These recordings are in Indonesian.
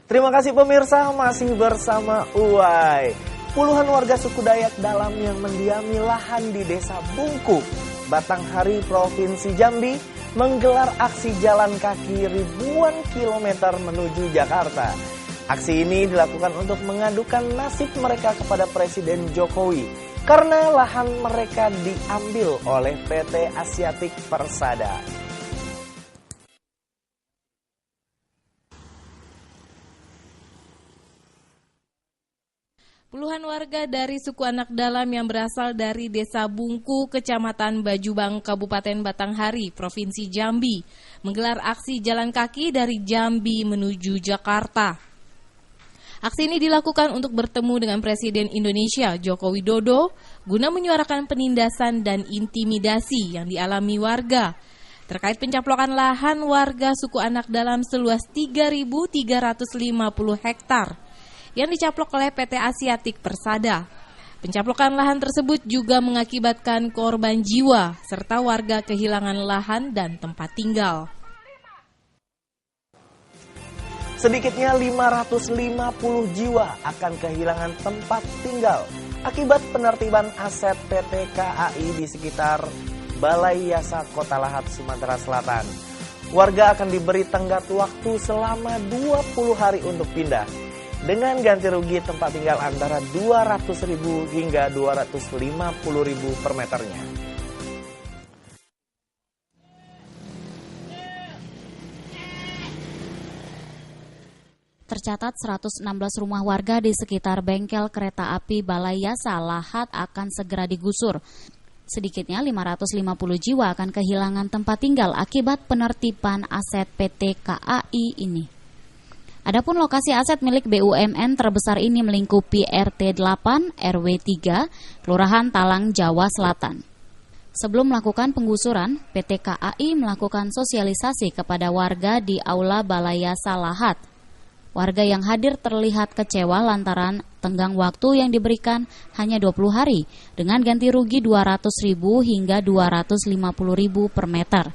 Terima kasih pemirsa, masih bersama Uwai. Puluhan warga suku Dayak Dalam yang mendiami lahan di Desa Bungku, Batanghari, Provinsi Jambi, menggelar aksi jalan kaki ribuan kilometer menuju Jakarta. Aksi ini dilakukan untuk mengadukan nasib mereka kepada Presiden Jokowi karena lahan mereka diambil oleh PT Asiatic Persada. Puluhan warga dari suku Anak Dalam yang berasal dari Desa Bungku, Kecamatan Bajubang, Kabupaten Batanghari, Provinsi Jambi, menggelar aksi jalan kaki dari Jambi menuju Jakarta. Aksi ini dilakukan untuk bertemu dengan Presiden Indonesia, Joko Widodo, guna menyuarakan penindasan dan intimidasi yang dialami warga terkait pencaplokan lahan warga suku Anak Dalam seluas 3.350 hektar. Yang dicaplok oleh PT Asiatic Persada. Pencaplokan lahan tersebut juga mengakibatkan korban jiwa serta warga kehilangan lahan dan tempat tinggal. Sedikitnya 550 jiwa akan kehilangan tempat tinggal akibat penertiban aset PT KAI di sekitar Balai Yasa Kota Lahat, Sumatera Selatan. Warga akan diberi tenggat waktu selama 20 hari untuk pindah, dengan ganti rugi tempat tinggal antara Rp200.000 hingga Rp250.000 per meternya. Tercatat 116 rumah warga di sekitar bengkel kereta api Balai Yasa Lahat akan segera digusur. Sedikitnya 550 jiwa akan kehilangan tempat tinggal akibat penertiban aset PT KAI ini. Adapun lokasi aset milik BUMN terbesar ini melingkupi RT 8 RW 3 Kelurahan Talang, Jawa Selatan. Sebelum melakukan penggusuran, PT KAI melakukan sosialisasi kepada warga di Aula Balai Yasa Lahat. Warga yang hadir terlihat kecewa lantaran tenggang waktu yang diberikan hanya 20 hari dengan ganti rugi Rp200.000 hingga Rp250.000 per meter.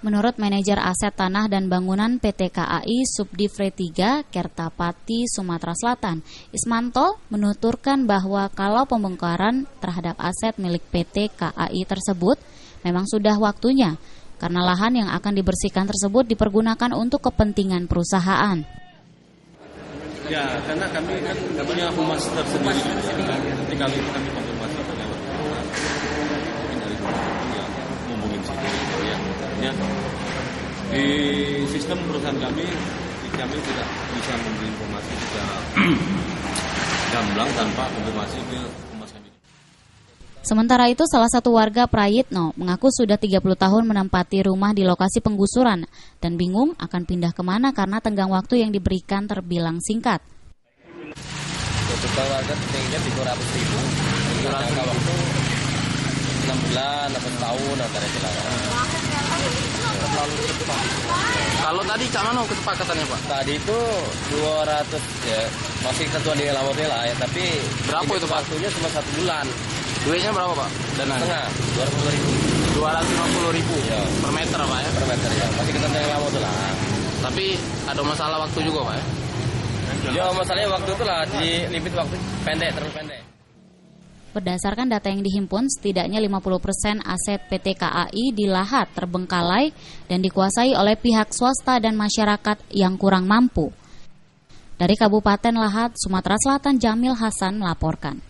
Menurut manajer aset tanah dan bangunan PT KAI Subdivre 3 Kertapati, Sumatera Selatan, Ismanto menuturkan bahwa kalau pembongkaran terhadap aset milik PT KAI tersebut memang sudah waktunya, karena lahan yang akan dibersihkan tersebut dipergunakan untuk kepentingan perusahaan. Ya, karena kami kan punya humas tersendiri. Ketika kami konfirmasi dengan mungkin dari yang ngomongin sendiri ya. Ya, di sistem perusahaan kami tidak bisa memberi informasi secara gamblang tanpa konfirmasi ke humas kami. Sementara itu, salah satu warga Prayitno mengaku sudah 30 tahun menempati rumah di lokasi penggusuran dan bingung akan pindah kemana karena tenggang waktu yang diberikan terbilang singkat. Total warga tingginya Rp300.000, jangka waktu 6 bulan atau setahun antara silakan. Terlalu cepat. Kalau tadi Cak Mano kesepakatannya Pak? Tadi itu 200 ya, masih ketentuan di lawan lah ya, tapi berapa itu Pak? Waktunya cuma 1 bulan. Duitnya berapa Pak? Setengah, Rp250.000. Rp250.000 ya. Per meter Pak ya? Per meter ya, masih ketentuan di lawan lah. Tapi ada masalah waktu juga Pak ya? Ya masalahnya waktu itu lah, di limit waktu pendek, terlalu pendek. Berdasarkan data yang dihimpun, setidaknya 50% aset PT KAI di Lahat terbengkalai dan dikuasai oleh pihak swasta dan masyarakat yang kurang mampu. Dari Kabupaten Lahat, Sumatera Selatan, Jamil Hasan melaporkan.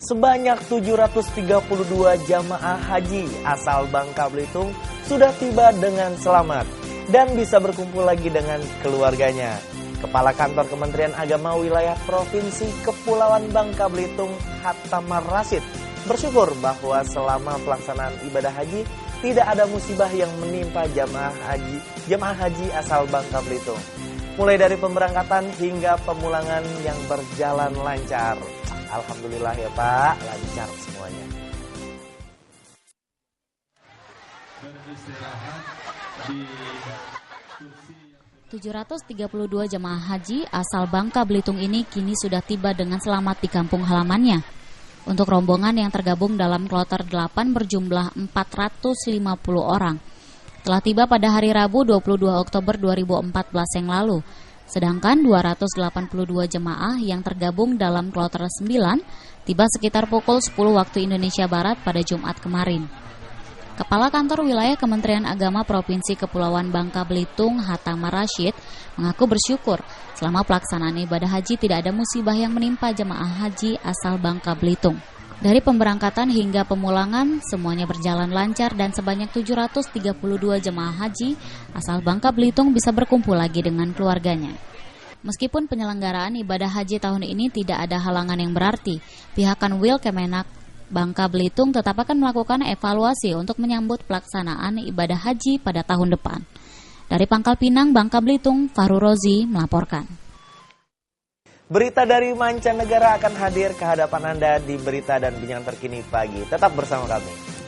Sebanyak 732 jamaah haji asal Bangka Belitung sudah tiba dengan selamat dan bisa berkumpul lagi dengan keluarganya. Kepala Kantor Kementerian Agama Wilayah Provinsi Kepulauan Bangka Belitung, Hattamar Rasid, bersyukur bahwa selama pelaksanaan ibadah haji tidak ada musibah yang menimpa jamaah haji asal Bangka Belitung. Mulai dari pemberangkatan hingga pemulangan yang berjalan lancar. Alhamdulillah ya Pak, lancar semuanya. 732 jemaah haji asal Bangka Belitung ini kini sudah tiba dengan selamat di kampung halamannya. Untuk rombongan yang tergabung dalam kloter 8 berjumlah 450 orang. Telah tiba pada hari Rabu 22 Oktober 2014 yang lalu. Sedangkan 282 jemaah yang tergabung dalam kloter 9 tiba sekitar pukul 10 waktu Indonesia Barat pada Jumat kemarin. Kepala Kantor Wilayah Kementerian Agama Provinsi Kepulauan Bangka Belitung, Hatama Rashid, mengaku bersyukur selama pelaksanaan ibadah haji tidak ada musibah yang menimpa jemaah haji asal Bangka Belitung. Dari pemberangkatan hingga pemulangan, semuanya berjalan lancar dan sebanyak 732 jemaah haji asal Bangka Belitung bisa berkumpul lagi dengan keluarganya. Meskipun penyelenggaraan ibadah haji tahun ini tidak ada halangan yang berarti, pihak Kanwil Kemenak Bangka Belitung tetap akan melakukan evaluasi untuk menyambut pelaksanaan ibadah haji pada tahun depan. Dari Pangkal Pinang, Bangka Belitung, Fahru Rozi melaporkan. Berita dari mancanegara akan hadir ke hadapan Anda di Berita dan Bincang Terkini Pagi. Tetap bersama kami.